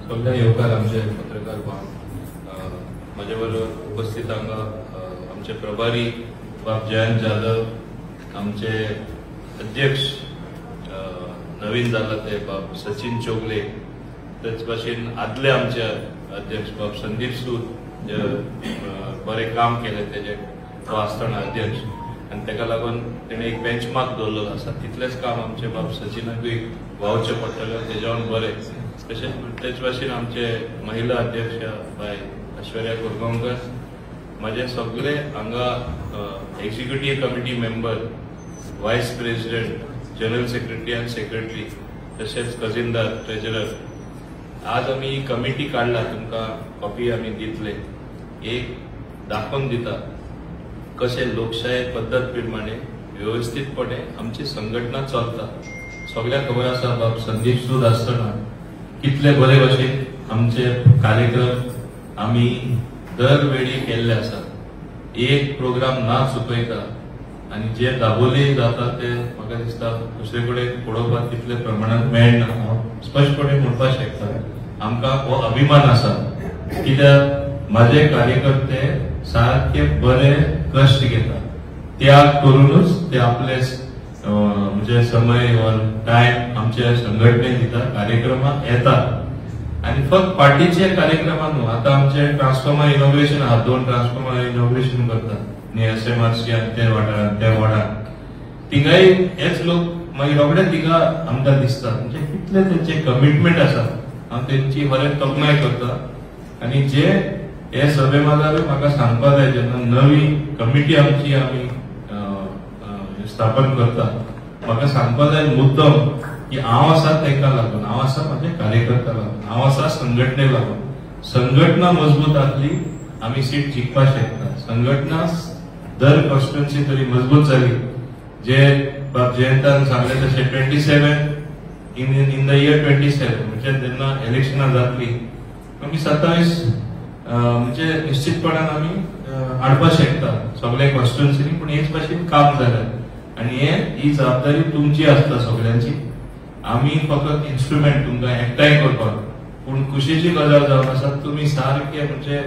सगळ्या येवकार आमचे पत्रकार भाव माझ्या बरोबर उपस्थित हांगा आमचे प्रभारी बाब जयंत जाधव, आमचे अध्यक्ष नवीन जाला ते बाब सचिन चोगले, तेच भाशेन आदले आमचे अध्यक्ष बाब संदीप सूद जे बरे काम केले तेजे तो आसतना अध्यक्ष, आणि तेका लागून तेणे एक बेंचमार्क दवरलेलो आसा. तितलेच काम आमचे बाब सचिनाकूय वावचे पडटले तेजेवन बरे. तेच भाशेन आमचे महिला अध्यक्ष बाय ऐश्वर्या कोरगांवकर, माझे सगळे हांगा executive committee member, vice president, general secretary आणि सेक्रेटरी, तसेच खजिनदार, ट्रेजरर. आज आम्ही कमिटी काढला, तुमका कॉपी आम्ही दितले. एक दाखवून दिता कसे लोकशाही पद्धत प्रमाणे व्यवस्थितपणे आमची संघटना चलता. सगळ्या खबर आसा बाब संदीप सूद आसतना कितले बरे भाशेन आमचे कार्यक्रम आम्ही दरवेळी केल्ले आसा. एक प्रोग्राम ना चुकयता, आणि जे दाबोली जाता ते म्हाका दिसता दुसरे कडेन पळोवपाक तितले प्रमाणात मेळना. हांव स्पश्टपणे म्हणपाक शकता आमकां हो अभिमान आसा, कित्याक माझे कार्यकर्ते सारखे बरे कष्ट घेता, त्याग करूनच ते आपले म्हणजे समय टाइम आमच्या संघटनेक दिता, कार्यक्रमाक येतात. आणि फक्त पार्टीचे कार्यक्रमांत न्हू, आता आमचे ट्रान्सफॉर्मर इनॉग्रेशन आहात, 2 ट्रान्सफॉर्मर इनॉग्रेशन करतात न्ही SMRC आणि ते वाठारांत, त्या वाड्यात तिगाय हेच लोक मागीर रोखडे तिगा आमकां दिसता. म्हणजे कितले तेंचे कमिटमेंट आसा, हांव तेंची बरें तोखणाय करता. आणि जे हे सभे मागार म्हाका सांगपाक जाय, जेन्ना नवी कमिटी आमची आमी स्थापन करता, म्हाका सांगपाक जाय मुद्दम की हांव आसा तेका लागून, हांव आसा माझे कार्यकर्ता लागून, हांव आसा संघटनेक लागून. संघटना मजबूत आसली आमी सीट जिखपाक शकता. संघटना दर कॉन्स्टिट्युएन्सी तरी मजबूत जाली. जे बाब जयंतान सांगले तशें 27 इन द इयर 27 म्हणजे जेन्ना इलेक्शनां जातली आमी 27 म्हणजे निश्चितपणान आमी हाडपाक शकता सगळे कॉन्स्टिट्युएन्सीनी. पूण हेच भाशेन काम जालें, आणि ही जबाबदारी तुमची आसता सगळ्यांची. आमी फकत इन्स्ट्रुमेंट तुमकां एकठांय करपाक. पूण खुशीची गजाल जावन आसा, तुमी सारखे म्हणजे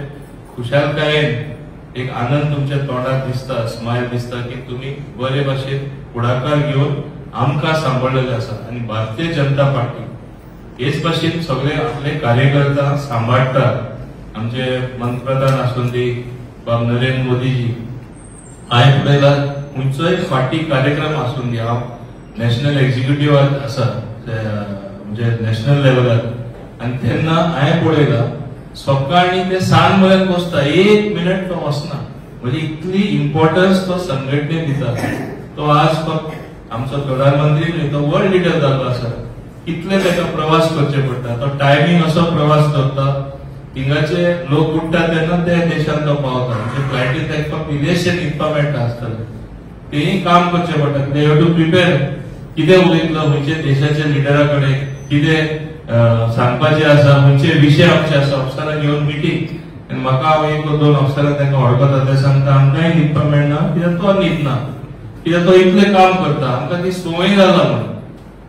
खुशालकायेन एक आनंद तुमच्या तोंडात दिसता, स्मायल दिसता की तुमी बरे भाशेन फुडाकार घेवन आमकां सांबाळलेले आसा. आणि भारतीय जनता पार्टी हेच भाशेन सगळे आपले कार्यकर्ता सांबाळटात. आमचे पंतप्रधान आसून दी बाब नरेंद्र मोदीजी, हांवें पळयला खंयचोय फाटी कार्यक्रम आसून दी, हांव नॅशनल एक्झिक्युटिव्ह आसा म्हणजे नॅशनल लेवलार, आणि तेन्ना हांवें पळयला सकाळी ते सांज मेरेन बसता, 1 मिनिट तो वचना. म्हणजे इतली इम्पॉर्टन्स तो संघटनेक दिता. तो आज फक्त आमचो प्रधानमंत्री न्ही, तो वर्ल्ड लिडर जाल्लो आसा. कितले ताका प्रवास करचे पडटा, तो टायमींग असो प्रवास करता, थिंगाचे लोक उठतात तेन्ना ते देशांत तो पावता. म्हणजे फ्लायटीन ताका फक्त विदेशांत न्हिदपाक मेळटा आसतलें, तेही काम करचे पडटा. दे हॅव टू प्रिपेर, कितें उलयतलो म्हणजे देशाच्या लिडरा कडेन कितें सांगपाचें आसा, खंयचे विशय आमचे आसा, अफसरांक घेवन मिटींग. आनी म्हाका हांव 1-2 अफसरांक तांकां वळखता, ते सांगता आमकांय न्हिदपाक मेळना, कित्याक तो न्हिदना, कित्याक तो इतलें काम करता, आमकां ती संवय जाला म्हणून.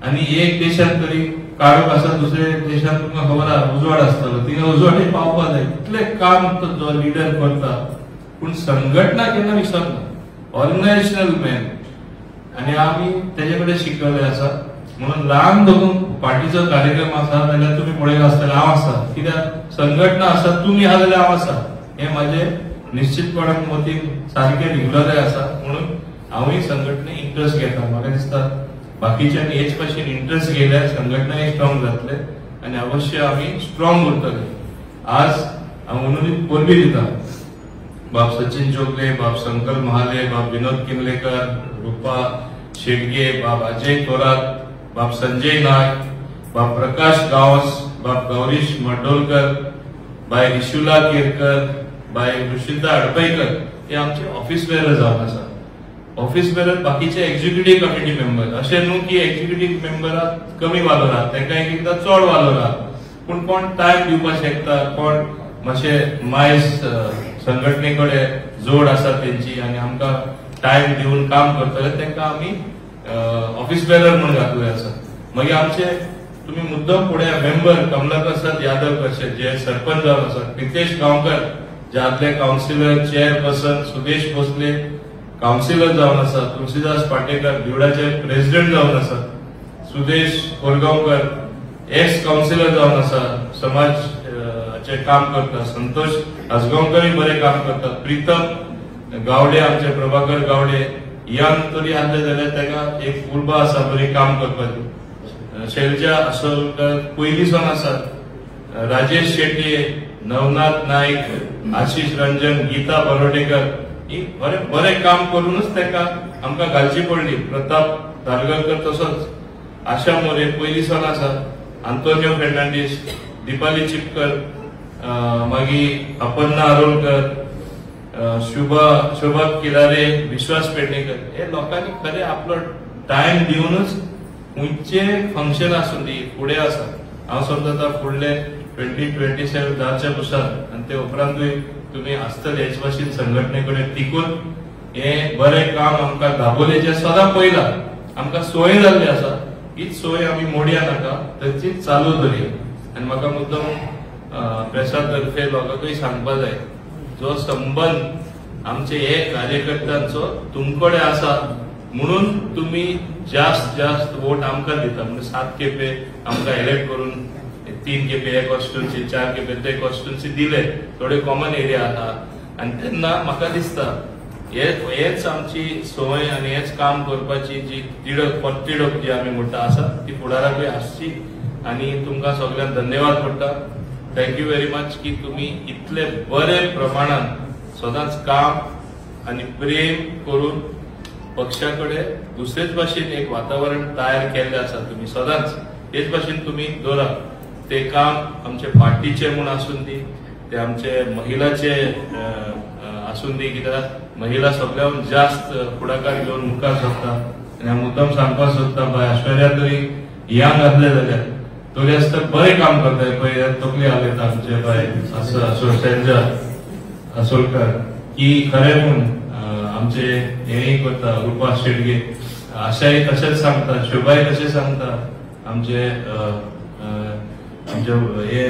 आनी एक देशांत तरी काळोख आसा, दुसरे देशांत तुमकां खबर आसा उजवाड आसतलो, थिंगा उजवाडीक पावपाक जाय. इतलें काम जो लिडर करता, पूण संघटना केन्ना विसरना, ऑर्गनायझेशनल मॅन. आणि आमी तेजे कडेन शिकलेले आसा. म्हणून ल्हान धरून पार्टीचो कार्यक्रम आसा जाल्यार तुमी पळयला आसतलें हांव आसा, कित्याक संघटना आसा, तुमी आहा जाल्यार हांव आसा. हे माझे निश्चितपणान मतीन सारखे रिगुलर आसा. म्हणून हांवूय संघटनेक इंटरेस्ट घेता. म्हाका दिसता बाकीच्यांनी हेच भाशेन इंटरेस्ट घेतल्यार संघटना स्ट्रॉंग जातले, आणि अवश्य आमी स्ट्रॉंग उरतले. आज हांव म्हणून परबी दिता बाब सचिन चोगले, बाब संकल्प महाले, बाब विनोद किमलेकर, रुपा शेडगे, बाब अजय थोरात, बाब संजय नायक, बाब प्रकाश गावस, बाब गौरीश मर्डोलकर, बाय रिशुला केरकर, बाय ऋषिता अडपईकर, हे आमचे ऑफिस बेअरर जावन आसा. ऑफिस बेअरर बाकीचे एक्झिक्युटिव्ह कमिटी मेंबर अशें न्हू की एक्झिक्युटिव्ह मेंबराक कमी वालोर आहा, तांकां एकदां चड वालोर आहा. पूण कोण टायम दिवपाक शकता, कोण मातशें मायज संघटने कडेन जोड आसा तेंची, आनी आमकां टायम दिवन काम करतले, तांकां आमी ऑफिस बेअरर म्हणून घातले आसा. मागीर आमचे तुम्ही मुद्दम पुढे मेंबर कमलाप्रसाद यादव कशे जे सरपंच जावन आसात, नितेश गांवकर जे आदले councillor chairperson, Sudesh Bhosale councillor जावन आसात, तुलसीदास पाटेकर बिवडाचे प्रेसिडेंट जावन आसात, सुदेश कोरगांवकर एक्स काउन्सिलर जावन आसा, समाजचे काम करता, संतोष आसगांवकरय बरे काम करतात, प्रीतम गावडे आमचे प्रभाकर गावडे यंग तरी आसले जाल्यार ताका एक उर्बा आसा बरी काम करपाची, शैलजा आसोलकर पयलींसून आसात, राजेश शेट्टी, नवनाथ नाईक, आशिष रंजन, गीता बरोडेकर ही बरे काम करूनच ताका आमकां घालची पडली, प्रताप धारगळकर तसोच, आशा मोरे पयलींसून आसात, आंतोनियो फेर्नांडीस, दिपाली चिपकर, मागीर अपर्णा आरोलकर, शोभा किरारे, विश्वास पेडणेकर हे लोकांनी खरे आपलो टाइम दिवनच खंयचे फंक्शन आसूं दी फुडें आसा. हांव समजता फुडले 2027 जावचे कुशार आनी ते उपरांतूय तुमी आसतले हेच भाशेन संघटने कडेन टिकून हे बरें काम आमकां दाबोलेचे सदां पयला आमकां सोय जाल्ली आसा, हीच सोय आमी मोडया नाका, तशीच चालू दवरया. आनी म्हाका मुद्दम प्रेसा तर्फे लोकांकय सांगपा जाय जो संबंध आमचे हे कार्यकर्त्यांचो तुमकडे आसा म्हणून तुम्ही जास्त वोट आमकां दिता, म्हणजे 7 खेपे आमकां इलेक्ट करून 3 खेपे एक कॉन्स्टिट्युन्सी 4 खेपे ते कॉन्स्टिट्युन्सी दिले, थोडे कॉमन एरिया आहा आनी तेन्ना म्हाका दिसता हेच आमची सोय आनी हेच काम करपाची जी तिडक जी आमी म्हणटा आसा ती फुडाराकूय आसची. आनी तुमकां सगळ्यांक धन्यवाद म्हणटा. थँक्यू व्हेरी मच की तुम्ही इतले बरे प्रमाणात सदांच काम आणि प्रेम करून पक्षाकडे दुसरेच भाशेन एक वातावरण तयार केल्ले आसा. तुम्ही सदांच हेच भाशेन तुम्ही दवरा. ते काम आमचे पार्टीचे म्हूण आसून दी, ते आमचे महिलाचे आसून दी, कित्याक महिला सगळ्याहून जास्त फुडाकार घेवन मुखार सरता. आनी हांव मुद्दम सांगपाक सोदता बाय ऐश्वर्या तरी यंग आसले जाल्यार तरी आसता बरे काम करताय पळय, तकली हालयता आमचे बाय शैलजा आसोलकर की खरें म्हूण आमचे हेय करता, रुपा शेडगे आशाय तशेंच सांगता, शोभाय तशें सांगता, आमचे हे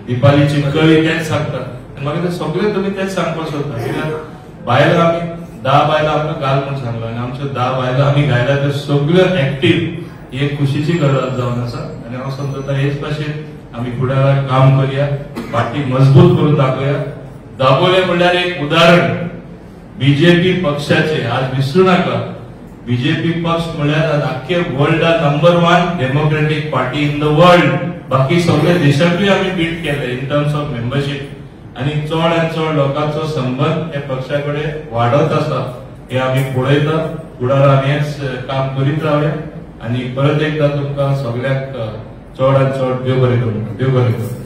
दिपाली चिपकळी तेच सांगता. आनी म्हाका ते सगळे तुमी तेच सांगपाक सोदता, कित्याक बायलां आमी 10 बायलां आमकां घाल म्हूण सांगला आनी आमच्यो 10 बायलां आमी घायला त्यो सगळ्यो एक्टीव ही एक खुशीची गजाल जावन आसा. आनी हांव समजता हेच भाशेन आमी फुडाराक काम करया, पार्टी मजबूत करून दाखोवया. दाबोले म्हणल्यार एक उदाहरण बीजेपी पक्षाचे, आज विसरू नाका बीजेपी पक्ष म्हणल्यार आज आख्खे वर्ल्डात number 1 democratic party in the world. बाकी सगळे देशांतूय आमी बीट केले इन टर्म्स ऑफ मेंबरशीप. आनी चड आनी चड लोकांचो संबंध हे पक्षाकडे वाडत आसा हे आमी पळयता. फुडार आमी हेच काम करीत रावया. आनी परत एकदा तुमकां सगळ्यांक चड आनी चड देव बरें करूं.